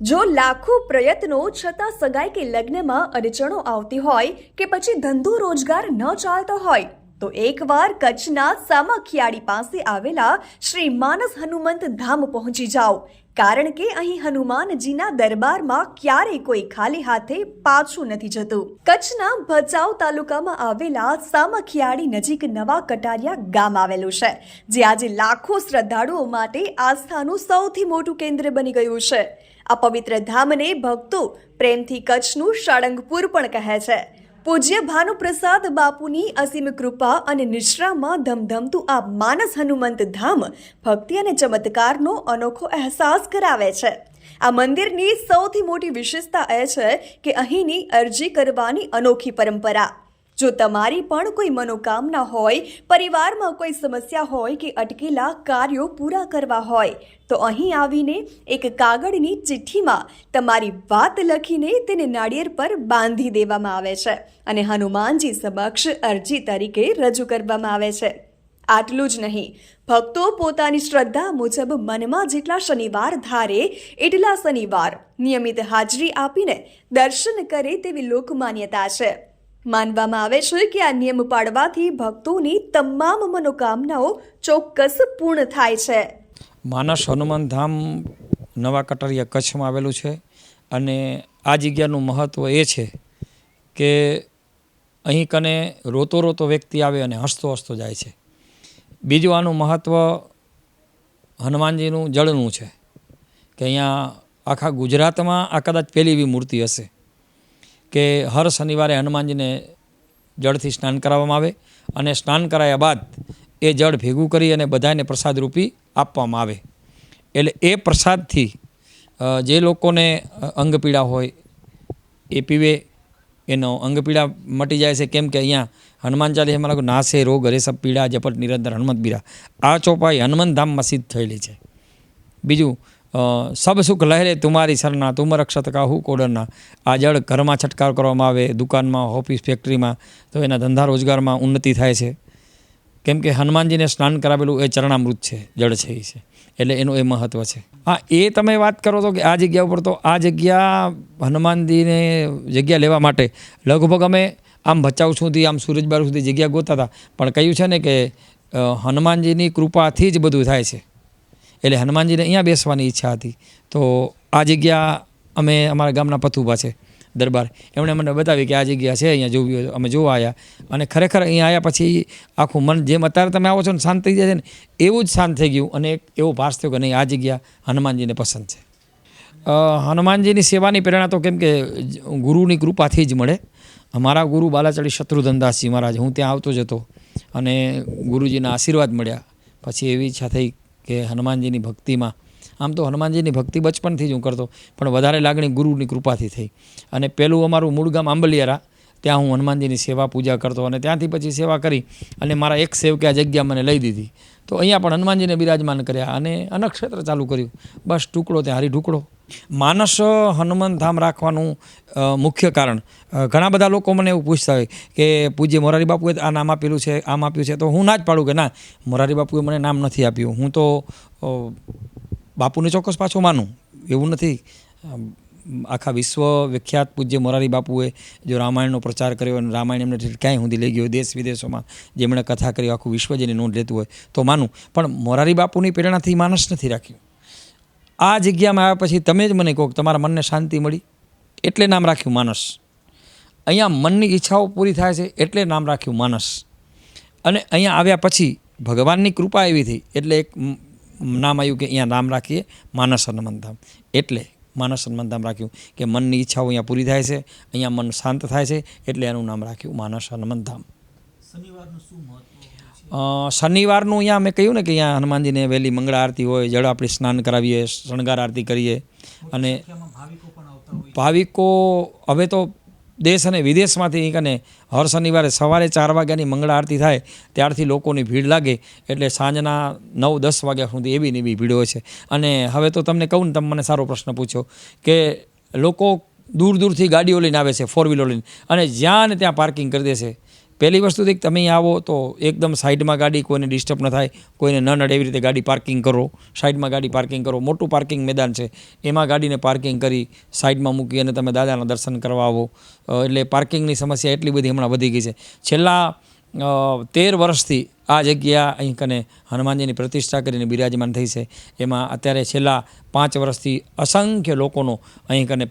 જો લાખો પ્રયત્નો છતાં સગાઈ કે લગ્નમાં અડચણો આવતી હોય કે પછી ધંધો રોજગાર ન ચાલતો હોય તો એકવાર કચ્છના સામખિયાળી પાસે આવેલા શ્રી માનસ હનુમંત ધામ પહોંચી જાઓ, કારણ કે અહીં હનુમાનજીના દરબારમાં ક્યારેય કોઈ ખાલી હાથે પાછું નથી જતું। કચ્છના ભચાઉ તાલુકામાં આવેલા સામખિયાળી નજીક નવા કટારિયા ગામ આવેલું છે, જે આજે લાખો શ્રદ્ધાળુઓ માટે આસ્થાનું સૌથી મોટું કેન્દ્ર બની ગયું છે। આ પવિત્ર ધામને ભક્તો પ્રેમથી કચ્છનું સાળંગપુર પણ કહે છે। પૂજ્ય ભાનુપ્રસાદ બાપુની અસીમ કૃપા અને નિશ્રામાં ધમધમતું આ માનસ હનુમંત ધામ ભક્તિ અને ચમત્કારનો અનોખો અહેસાસ કરાવે છે। આ મંદિરની સૌથી મોટી વિશેષતા એ છે કે અહીંની અરજી કરવાની અનોખી પરંપરા। જો તમારી પણ કોઈ મનોકામના હોય, પરિવારમાં કોઈ સમસ્યા હોય કે અટકેલા કાર્યો પૂરા કરવા હોય તો અહીં આવીને એક કાગળની ચિઠ્ઠીમાં તમારી વાત લખીને તેને નાળિયેર પર બાંધી દેવામાં આવે છે અને હનુમાનજી સમક્ષ અરજી તરીકે રજૂ કરવામાં આવે છે। આટલું જ નહીં, ભક્તો પોતાની શ્રદ્ધા મુજબ મનમાં જેટલા શનિવાર ધારે એટલા શનિવાર નિયમિત હાજરી આપીને દર્શન કરે તેવી લોકમાન્યતા છે। માનવામાં આવે છે કે આ નિયમ પાળવાથી ભક્તોની તમામ મનોકામનાઓ ચોક્કસ પૂર્ણ થાય છે। માનસ હનુમાન ધામ નવા કટારિયા કચ્છમાં આવેલું છે અને આ જગ્યાનું મહત્ત્વ એ છે કે અહીં કને રોતો રોતો વ્યક્તિ આવે અને હસતો હસતો જાય છે। બીજું આનું મહત્ત્વ હનુમાનજીનું જળનું છે કે અહીંયા આખા ગુજરાતમાં આ કદાચ પહેલી એવી મૂર્તિ હશે કે હર શનિવારે હનુમાનજીને જળથી સ્નાન કરાવવામાં આવે અને સ્નાન કરાયા બાદ એ જળ ભેગું કરી અને બધાને પ્રસાદ રૂપી આપવામાં આવે। એટલે એ પ્રસાદથી જે લોકોને અંગપીડા હોય એ પીવે, એનો અંગપીડા મટી જાય છે। કેમ કે અહીંયા હનુમાન ચાલીસામાં લખો નાશે રોગ હરે સબ પીડા જપટ નિરંતર હનુમત બીરા, આ ચોપાઈ હનુમાન ધામમાં સિદ્ધ થયેલી છે। બીજું સબ સુખ લહેરે તુમારી સરના તુમ રક્ષત કાહુ કોડરના, આ જળ ઘરમાં છંટકાવ કરવામાં આવે, દુકાનમાં, ઓફિસ, ફેક્ટરીમાં, તો એના ધંધા રોજગારમાં ઉન્નતિ થાય છે। કેમ કે હનુમાનજીને સ્નાન કરાવેલું એ ચરણામૃત છે, જળ છે એ છે, એટલે એનું એ મહત્ત્વ છે। હા, એ તમે વાત કરો તો કે આ જગ્યા ઉપર, તો આ જગ્યા હનુમાનજીને જગ્યા લેવા માટે લગભગ અમે આમ ભચાઉ સુધી, આમ સુરજબાર સુધી જગ્યા ગોતા હતા, પણ કહ્યું છે ને કે હનુમાનજીની કૃપાથી જ બધું થાય છે, એટલે હનુમાનજીને અહીંયા બેસવાની ઈચ્છા હતી। તો આ જગ્યા અમે અમારા ગામના પથુભા છે દરબાર, એમણે મને બતાવી કે આ જગ્યા છે, અહીંયા જોવી હોય અમે જોવા આવ્યા અને ખરેખર અહીંયા આવ્યા પછી આખું મન જેમ અત્યારે તમે આવો છો ને શાંત થઈ જાય છે ને એવું જ શાંત થઈ ગયું અને એક એવો ભાસ થયો કે નહીં, આ જગ્યા હનુમાનજીને પસંદ છે। હનુમાનજીની સેવાની પ્રેરણા તો કેમ કે ગુરુની કૃપાથી જ મળે। અમારા ગુરુ બાલાચડી શત્રુધનદાસજી મહારાજ, હું ત્યાં આવતો જ હતો અને ગુરુજીના આશીર્વાદ મળ્યા પછી એવી ઈચ્છા થઈ કે હનુમાનજીની ભક્તિમાં, આમ તો હનુમાનજીની ભક્તિ બચપનથી જ હું કરતો, પણ વધારે લાગણી ગુરુની કૃપાથી થઈ। અને પહેલું અમારું મૂળ ગામ આંબલિયારા, ત્યાં હું હનુમાનજીની સેવા પૂજા કરતો અને ત્યાંથી પછી સેવા કરી અને મારા એક સેવકે આ જગ્યા મને લઈ દીધી, તો અહીંયા પણ હનુમાનજીને બિરાજમાન કર્યા અને અનક્ષેત્ર ચાલુ કર્યું। બસ ટુકડો ત્યાં હારી ઢુકડો। માનસ હનુમાન ધામ રાખવાનું મુખ્ય કારણ, ઘણા બધા લોકો મને એવું પૂછતા હોય કે પૂજ્ય મોરારી બાપુએ આ નામ આપેલું છે, આમ આપ્યું છે, તો હું ના જ પાડું કે ના, મોરારી બાપુએ મને નામ નથી આપ્યું, હું તો બાપુને ચોક્કસ પાછો માનું એવું નથી। આખા વિશ્વ વિખ્યાત પૂજ્ય મોરારી બાપુએ જો રામાયણનો પ્રચાર કર્યો અને રામાયણ એમને ક્યાંય સુધી લઈ ગયો, દેશ વિદેશોમાં જેમણે કથા કરી, આખું વિશ્વ જેની નોંધ લેતું હોય તો માનું, પણ મોરારી બાપુની પ્રેરણાથી માનસ નથી રાખ્યું। આ જગ્યામાં આવ્યા પછી તમે જ મને કહો કે તમારા મનને શાંતિ મળી એટલે નામ રાખ્યું માનસ, અહીંયા મનની ઈચ્છાઓ પૂરી થાય છે એટલે નામ રાખ્યું માનસ, અને અહીંયા આવ્યા પછી ભગવાનની કૃપા એવી થઈ એટલે એક નામ આવ્યું કે અહીંયા નામ રાખીએ માનસ હનુમાન ધામ, એટલે માનસ હનુમાન ધામ રાખ્યું કે મનની ઈચ્છાઓ અહીંયા પૂરી થાય છે, અહીંયા મન શાંત થાય છે, એટલે એનું નામ રાખ્યું માનસ હનુમાન ધામ। શનિવારનું અહીંયા મેં કહ્યું ને કે અહીંયા હનુમાનજીને વહેલી મંગળા આરતી હોય, જળ આપણે સ્નાન કરાવીએ, શણગાર આરતી કરીએ, અને ભાવિકો હવે તો દેશ અને વિદેશમાંથી કને હર શનિવારે સવારે 4 વાગ્યાની મંગળા આરતી થાય ત્યારથી લોકોની ભીડ લાગે, એટલે સાંજના 9-10 વાગ્યા સુધી એવી ને એવી ભીડ હોય છે। અને હવે તો તમને કહું ને, તમે મને સારો પ્રશ્ન પૂછ્યો કે લોકો દૂર દૂરથી ગાડીઓ લઈને આવે છે, 4 વ્હીલર લઈને, અને જ્યાં ને ત્યાં પાર્કિંગ કરી દેશે। પહેલી વસ્તુ કે તમે અહીં આવો તો એકદમ સાઈડમાં ગાડી, કોઈને ડિસ્ટર્બ ન થાય, કોઈને ન નડે એવી રીતે ગાડી પાર્કિંગ કરો, સાઈડમાં ગાડી પાર્કિંગ કરો. મોટું પાર્કિંગ મેદાન છે, એમાં ગાડીને પાર્કિંગ કરી સાઈડમાં મૂકી અને તમે દાદાના દર્શન કરવા આવો. એટલે પાર્કિંગની સમસ્યા એટલી બધી હમણાં વધી ગઈ છે. છેલ્લા 13 વર્ષથી આ જગ્યા અહીં કને હનુમાનજીની પ્રતિષ્ઠા કરીને બિરાજમાન થઈ છે. એમાં અત્યારે છેલ્લા 5 વર્ષથી અસંખ્ય લોકોનો અહીં કને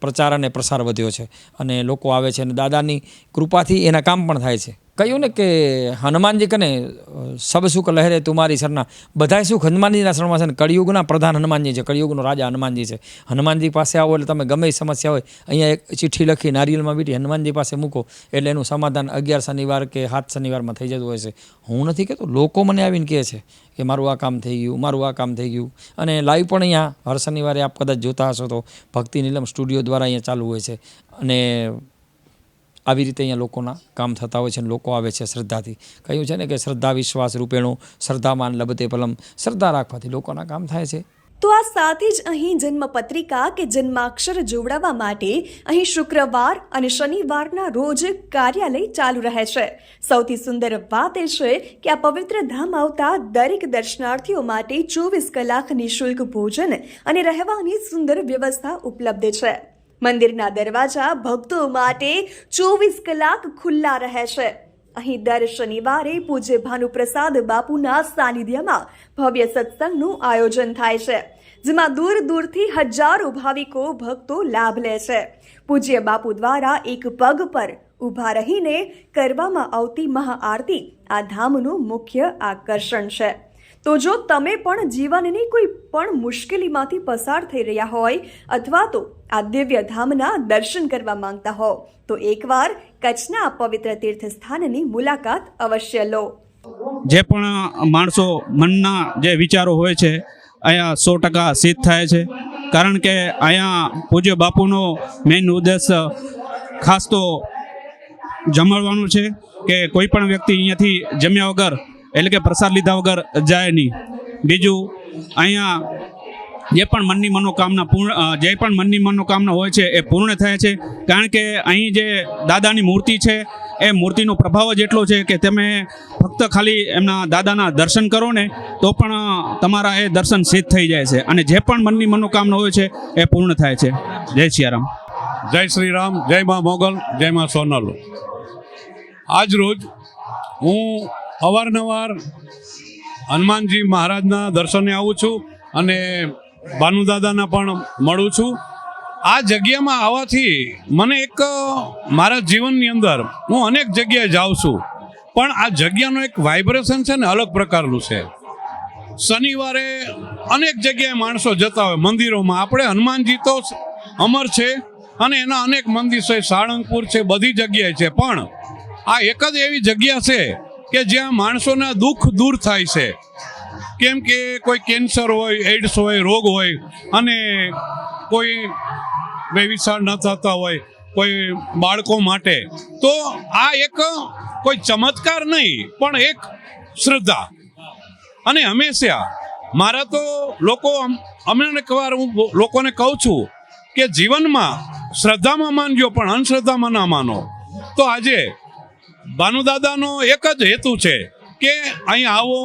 પ્રચાર અને પ્રસાર વધ્યો છે અને લોકો આવે છે અને દાદાની કૃપાથી એના કામ પણ થાય છે. કહ્યું ને કે હનુમાનજી કને સબ સુખ લહેરે તુમારી સરના, બધા સુખ હનુમાનજીના શરણમાં છે ને કળિયુગના પ્રધાન હનુમાનજી છે, કળિયુગનો રાજા હનુમાનજી છે. હનુમાનજી પાસે આવો એટલે તમે ગમે એ સમસ્યા હોય અહીંયા એક ચિઠ્ઠી લખી નારિયેલમાં વીંટી હનુમાનજી પાસે મૂકો એટલે એનું સમાધાન 11 શનિવાર કે 7 શનિવારમાં થઈ જતું હોય છે. હું નથી કહેતો, લોકો મને આવીને કહે છે કે મારું આ કામ થઈ ગયું, મારું આ કામ થઈ ગયું. અને લાઈવ પણ અહીંયા હર શનિવારે આપ કદાચ જોતા હશો તો ભક્તિ નીલમ સ્ટુડિયો દ્વારા અહીંયા ચાલુ હોય છે અને આવી રીતે અહીંયા લોકોના કામ થતા હોય છે અને લોકો આવે છે શ્રદ્ધાથી. કહ્યું છે ને કે શ્રદ્ધા વિશ્વાસ રૂપેણું શ્રદ્ધામાન લબતે પલમ, શ્રદ્ધા રાખવાથી લોકોના કામ થાય છે. તો આ સાથે જ અહીં જન્મપત્રિકા કે જન્માક્ષર જોવડાવવા માટે અહીં શુક્રવાર અને શનિવારના રોજ કાર્યાલય ચાલુ રહે છે. સૌથી સુંદર વાત એ છે કે આ પવિત્ર ધામ આવતા દરેક દર્શનાર્થીઓ માટે 24 કલાક નિઃશુલ્ક ભોજન અને રહેવાની સુંદર વ્યવસ્થા ઉપલબ્ધ છે. મંદિરના દરવાજા ભક્તો માટે 24 કલાક ખુલ્લા રહે છે. અહીં દર શનિવારે પૂજ્ય ભાનુપ્રસાદ બાપુના સાનિધ્યમાં ભવ્ય સત્સંગનું આયોજન થાય છે, જેમાં દૂર દૂરથી હજારો ભાવિકો ભક્તો લાભ લે છે. પૂજ્ય બાપુ દ્વારા એક પગ પર ઊભા રહીને કરવામાં આવતી મહાઆરતી આ ધામનું મુખ્ય આકર્ષણ છે. તો જો તમે પણ જીવનની કોઈ પણ મુશ્કેલીમાંથી પસાર થઈ રહ્યા હોય અથવા તો આ દિવ્ય ધામના દર્શન કરવા માંગતા હો તો એકવાર કચ્છના આ પવિત્ર તીર્થ સ્થાનની મુલાકાત અવશ્ય લો. જે પણ માણસો મનના જે વિચારો હોય છે અહીંયા 100% સિદ્ધ થાય છે. કારણ કે અહીંયા પૂજ્ય બાપુનો મેઇન ઉદ્દેશ ખાસ તો જમાડવાનું છે કે કોઈ પણ વ્યક્તિ અહીંયાથી જમ્યા વગર એટલે કે પ્રસાદ લીધા વગર જાય નહીં. બીજું અહીંયા જે પણ મનની મનોકામના હોય છે એ પૂર્ણ થાય છે. કારણ કે અહીં જે દાદાની મૂર્તિ છે એ મૂર્તિનો પ્રભાવ જ એટલો છે કે તમે ફક્ત ખાલી એમના દાદાના દર્શન કરો ને તો પણ તમારા એ દર્શન સિદ્ધ થઈ જાય છે અને જે પણ મનની મનોકામના હોય છે એ પૂર્ણ થાય છે. જય સિયારામ. જય શ્રી રામ, જય મા મોગલ, જય મા સોનલ. આજ રોજ હું અવારનવાર હનુમાનજી મહારાજના દર્શને આવું છું અને ભાનુદાદાના પણ મળું છું. આ જગ્યામાં આવવાથી મને એક મારા જીવનની અંદર હું અનેક જગ્યાએ જાઉં છું પણ આ જગ્યાનો એક વાઇબ્રેશન છે ને અલગ પ્રકારનું છે. શનિવારે અનેક જગ્યાએ માણસો જતા હોય મંદિરોમાં. આપણે હનુમાનજી તો અમર છે અને એના અનેક મંદિર છે, સાળંગપુર છે, બધી જગ્યાએ છે. પણ આ એક જ એવી જગ્યા છે કે જ્યાં માણસોના દુઃખ દૂર થાય છે. કેમ કે કોઈ કેન્સર હોય, એડ્સ હોય, રોગ હોય અને કોઈ વ્યવિચાર ન થતા હોય કોઈ બાળકો માટે, તો આ એક કોઈ ચમત્કાર નહીં પણ એક શ્રદ્ધા. અને હંમેશા મારા તો અમને એકવાર હું લોકોને કહું છું કે જીવનમાં શ્રદ્ધામાં માનજો પણ અંધશ્રદ્ધામાં ના માનો. તો આજે ભાનુદાદાનો એક જ હેતુ છે કે અહીં આવો,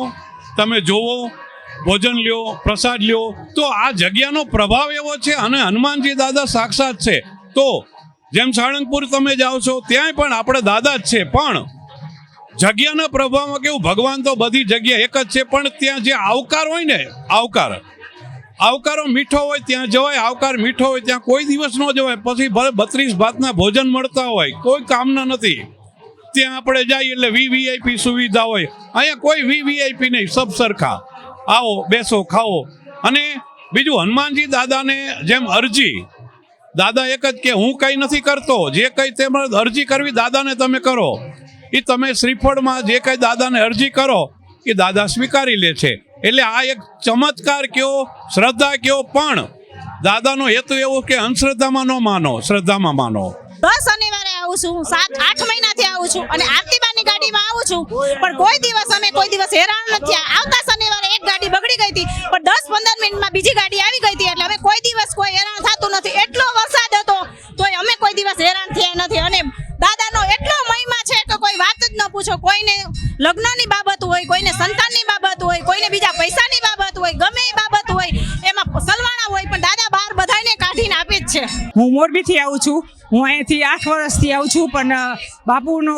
તમે જોવો, ભોજન લ્યો, પ્રસાદ લ્યો. તો આ જગ્યાનો પ્રભાવ એવો છે અને હનુમાનજી દાદા સાક્ષાત છે. તો જેમ સાળંગપુર તમે જાઓ છો ત્યાંય પણ આપણે દાદા જ છે, પણ જગ્યાના પ્રભાવમાં કેવું ભગવાન તો બધી જગ્યા એક જ છે પણ ત્યાં જે આવકાર હોય ને, આવકારો મીઠો હોય ત્યાં જવાય, આવકાર મીઠો હોય ત્યાં કોઈ દિવસ ન જવાય. પછી ભલે 32 ભાતના ભોજન મળતા હોય, કોઈ કામના નથી. ત્યાં આપણે જઈએ એટલે વીવીઆઈપી સુવિધા હોય. અહીંયા કોઈ વીવીઆઈપી નહીં, સબ સરખા. આવો, બેસો, ખાઓ. અને બીજું હનુમાનજી દાદાને જેમ અરજી, દાદા એક જ કે હું કંઈ નથી કરતો, જે કંઈ તેમાં અરજી કરવી દાદાને તમે કરો. એ તમે શ્રીફળમાં જે કંઈ દાદાને અરજી કરો એ દાદા સ્વીકારી લે છે. એટલે આ એક ચમત્કાર કયો, શ્રદ્ધા કયો, પણ દાદાનો હેતુ એવો કે અંધશ્રદ્ધામાં ન માનો, શ્રદ્ધામાં માનો. દર શનિવારે આવું છું, 7-8 મહિનાથી આવું છું અને આરતીબાની ગાડીમાં આવું છું પણ કોઈ દિવસ હેરાન નથી. આવતા શનિવારે એક ગાડી બગડી ગઈ હતી પણ 10-15 મિનિટમાં બીજી ગાડી આવી ગઈ હતી. એટલે અમે કોઈ દિવસ કોઈ હેરાન થતું નથી. એટલો વરસાદ હતો તોય અમે કોઈ દિવસ હેરાન થયા નથી અને દાદાનો એટલો હું મોરબીથી આવું છું. હું અહીંથી 8 વર્ષથી આવું છું, પણ બાપુનો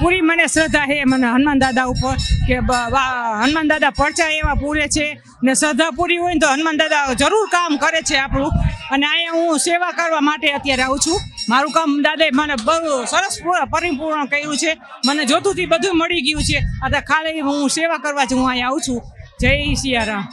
પૂરી મને શ્રદ્ધા છે મને હનુમાન દાદા ઉપર કે હનુમાન દાદા પરચા એવા પૂરે છે ને શ્રદ્ધા પૂરી હોય ને તો હનુમાન દાદા જરૂર કામ કરે છે આપણું. અને અહીંયા હું સેવા કરવા માટે અત્યારે આવું છું. મારું કામ દાદાએ મને બહુ સરસ પરિપૂર્ણ કર્યું છે. મને જોતુંથી બધું મળી ગયું છે. અત્યારે ખાલી હું સેવા કરવા જ હું અહીંયા આવું છું. જય સિયારામ.